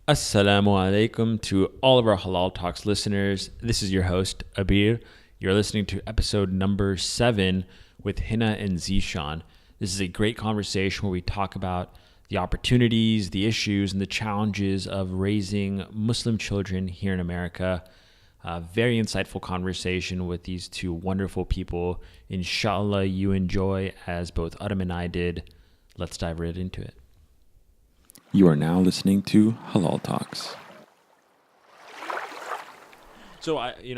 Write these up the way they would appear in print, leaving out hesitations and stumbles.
Assalamu alaikum to all of our Halal Talks listeners. This is your host, Abir. You're listening to episode number 7 with Hina and Zeeshan. This is a great conversation where we talk about the opportunities, the issues, and the challenges of raising Muslim children here in America. Very insightful conversation with these two wonderful people. Inshallah, you enjoy as both Adam and I did. Let's dive right into it. You are now listening to Halal Talks. So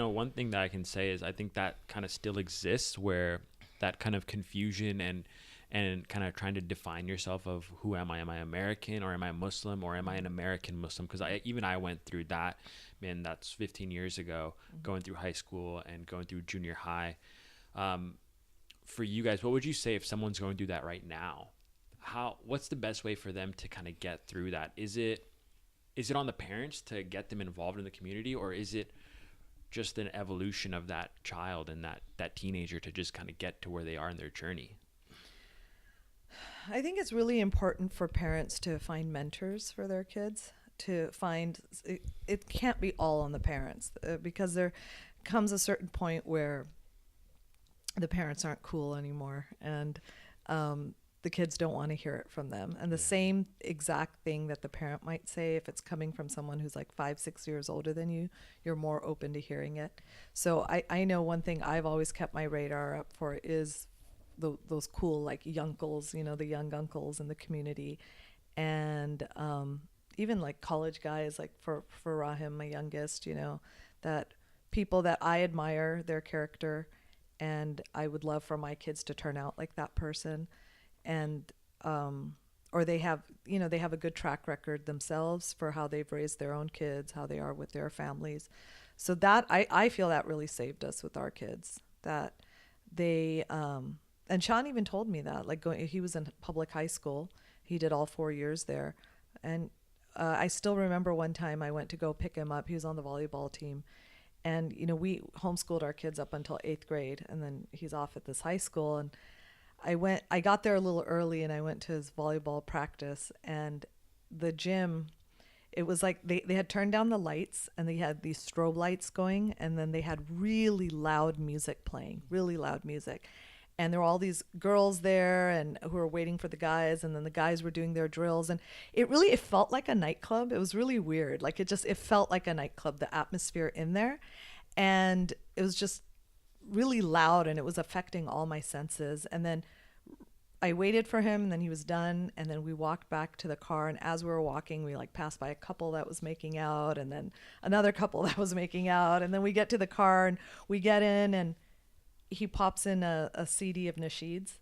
one thing that I can say is I think that kind of still exists, where that kind of confusion and kind of trying to define yourself of who am I? Am I American, or am I Muslim, or am I an American Muslim? Because I went through that. Man, that's 15 years ago, going through high school and going through junior high. For you guys, what would you say if someone's going through that right now? What's the best way for them to kind of get through that? Is it on the parents to get them involved in the community, or is it just an evolution of that child and that teenager to just kind of get to where they are in their journey? I think it's really important for parents to find mentors for their kids, it can't be all on the parents, because there comes a certain point where the parents aren't cool anymore, and the kids don't want to hear it from them. And the same exact thing that the parent might say, if it's coming from someone who's like 5-6 years older than you, you're more open to hearing it. So I know one thing I've always kept my radar up for is those cool like yunkles, the young uncles in the community. And even like college guys, like for Rahim, my youngest, that people that I admire their character, and I would love for my kids to turn out like that person. And or they have a good track record themselves for how they've raised their own kids, how they are with their families. So that I feel that really saved us with our kids, that they and Sean even told me that, like, he was in public high school, he did all 4 years there, and I still remember one time I went to go pick him up. He was on the volleyball team, and we homeschooled our kids up until 8th grade, and then he's off at this high school. And I got there a little early, and I went to his volleyball practice, and the gym, it was like they had turned down the lights, and they had these strobe lights going, and then they had really loud music playing, really loud music. And there were all these girls there and who were waiting for the guys, and then the guys were doing their drills, and it felt like a nightclub. It was really weird. Like it felt like a nightclub, the atmosphere in there. And it was just really loud, and it was affecting all my senses. And then I waited for him, and then he was done, and then we walked back to the car. And as we were walking, we like passed by a couple that was making out, and then another couple that was making out. And then we get to the car, and we get in, and he pops in a CD of Nasheeds.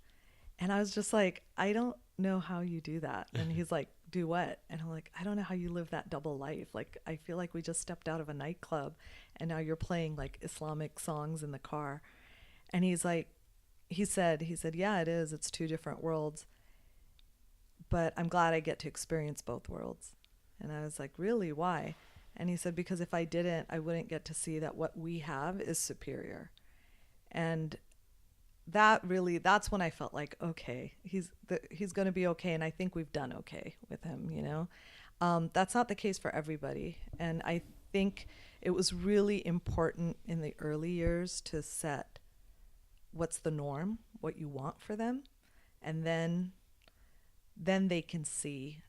And I was just like, I don't know how you do that. And he's like, do what? And I'm like, I don't know how you live that double life. Like, I feel like we just stepped out of a nightclub, and now you're playing like Islamic songs in the car. And he's like, he said, yeah, it is. It's two different worlds, but I'm glad I get to experience both worlds. And I was like, really? Why? And he said, because if I didn't, I wouldn't get to see that what we have is superior. And that's when I felt like, okay, he's going to be okay. And I think we've done okay with him, That's not the case for everybody. And I think it was really important in the early years to set what's the norm, what you want for them. And then they can see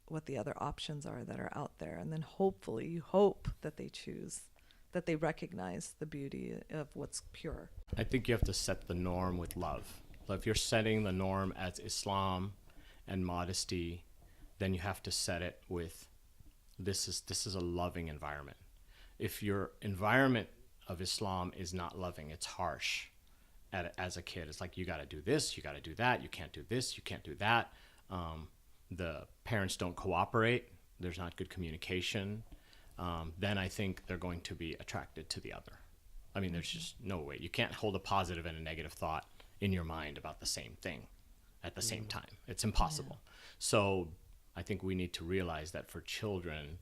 what the other options are that are out there. And then hopefully you hope that they choose, that they recognize the beauty of what's pure. I think you have to set the norm with love. So if you're setting the norm as Islam and modesty, then you have to set it with this is a loving environment. If your environment of Islam is not loving, it's harsh. As a kid, it's like, you got to do this, you got to do that, you can't do this, you can't do that. The parents don't cooperate, there's not good communication. Then I think they're going to be attracted to the other. I mean, there's just no way. You can't hold a positive and a negative thought in your mind about the same thing at the same time. It's impossible. Yeah. So I think we need to realize that for children,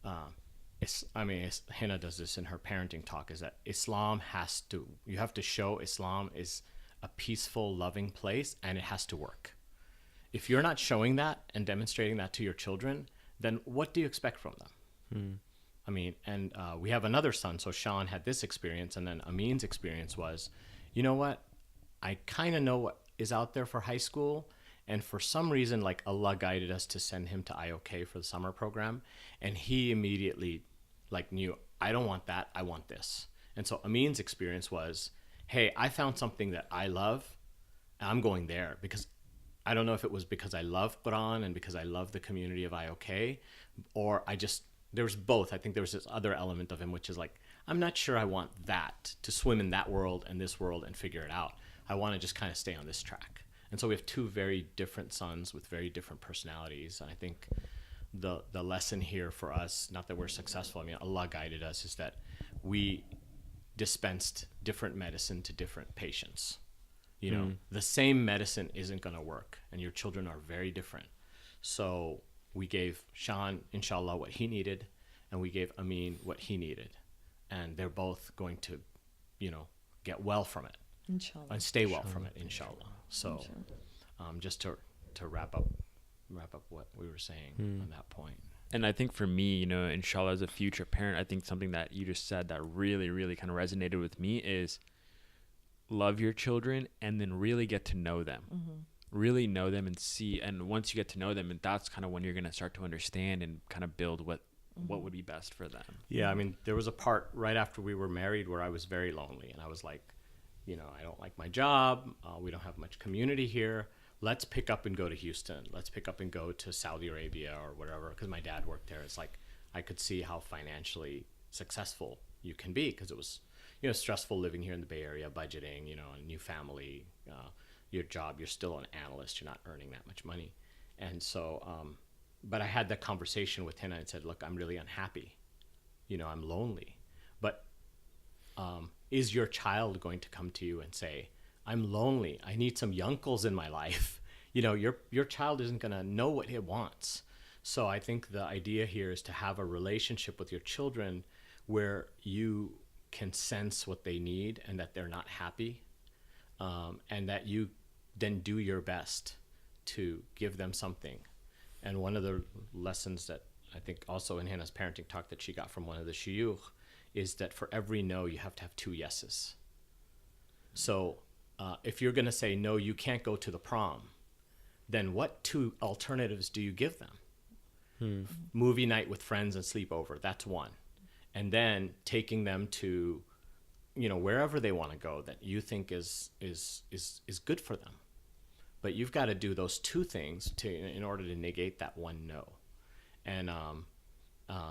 Hina does this in her parenting talk, is that you have to show Islam is a peaceful, loving place, and it has to work. If you're not showing that and demonstrating that to your children, then what do you expect from them? I mean, and we have another son. So Sean had this experience, and then Amin's experience was, you know what? I kind of know what is out there for high school. And for some reason, like Allah guided us to send him to IOK for the summer program. And he immediately like knew, I don't want that. I want this. And so Amin's experience was, hey, I found something that I love. And I'm going there because I don't know if it was because I love Quran and because I love the community of IOK, or there was both. I think there was this other element of him, which is like, I'm not sure I want that to swim in that world and this world and figure it out. I want to just kind of stay on this track. And so we have two very different sons with very different personalities. And I think the lesson here for us, not that we're successful, I mean, Allah guided us, is that we dispensed different medicine to different patients. You know, the same medicine isn't going to work, and your children are very different. So we gave Sean, inshallah, what he needed, and we gave Amin what he needed. And they're both going to, you know, get well from it. Inshallah. And stay well from it, inshallah. So just to wrap up what we were saying on that point. And I think for me, you know, inshallah, as a future parent, I think something that you just said that really, really kind of resonated with me is love your children and then really get to know them. Really know them and see. And once you get to know them, and that's kind of when you're going to start to understand and kind of build what would be best for them. Yeah, I mean, there was a part right after we were married where I was very lonely, and I was like, you know, I don't like my job. We don't have much community here. Let's pick up and go to Houston. Let's pick up and go to Saudi Arabia or whatever, because my dad worked there. It's like I could see how financially successful you can be, because it was, you know, stressful living here in the Bay Area, budgeting, you know, a new family, your job, you're still an analyst, you're not earning that much money. And so, but I had that conversation with Hina and said, look, I'm really unhappy. You know, I'm lonely. But is your child going to come to you and say, I'm lonely, I need some yunkles in my life? You know, your child isn't going to know what it wants. So I think the idea here is to have a relationship with your children where you can sense what they need and that they're not happy, and that you then do your best to give them something. And one of the lessons that I think also in Hannah's parenting talk that she got from one of the shuyukh is that for every no, you have to have two yeses. So if you're going to say, no, you can't go to the prom, then what two alternatives do you give them? Movie night with friends and sleepover, that's one. And then taking them to, you know, wherever they want to go that you think is good for them. But you've got to do those two things in order to negate that one no. And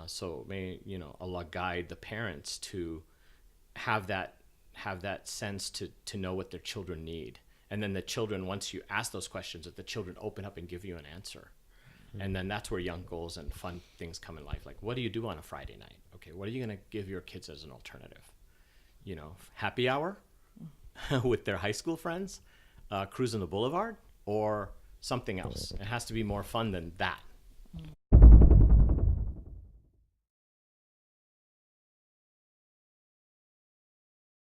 so may, you know, Allah guide the parents to have that sense to know what their children need. And then the children, once you ask those questions, that the children open up and give you an answer. And then that's where young goals and fun things come in life. Like, what do you do on a Friday night? Okay, what are you going to give your kids as an alternative? You know, happy hour with their high school friends, cruising the boulevard, or something else. It has to be more fun than that.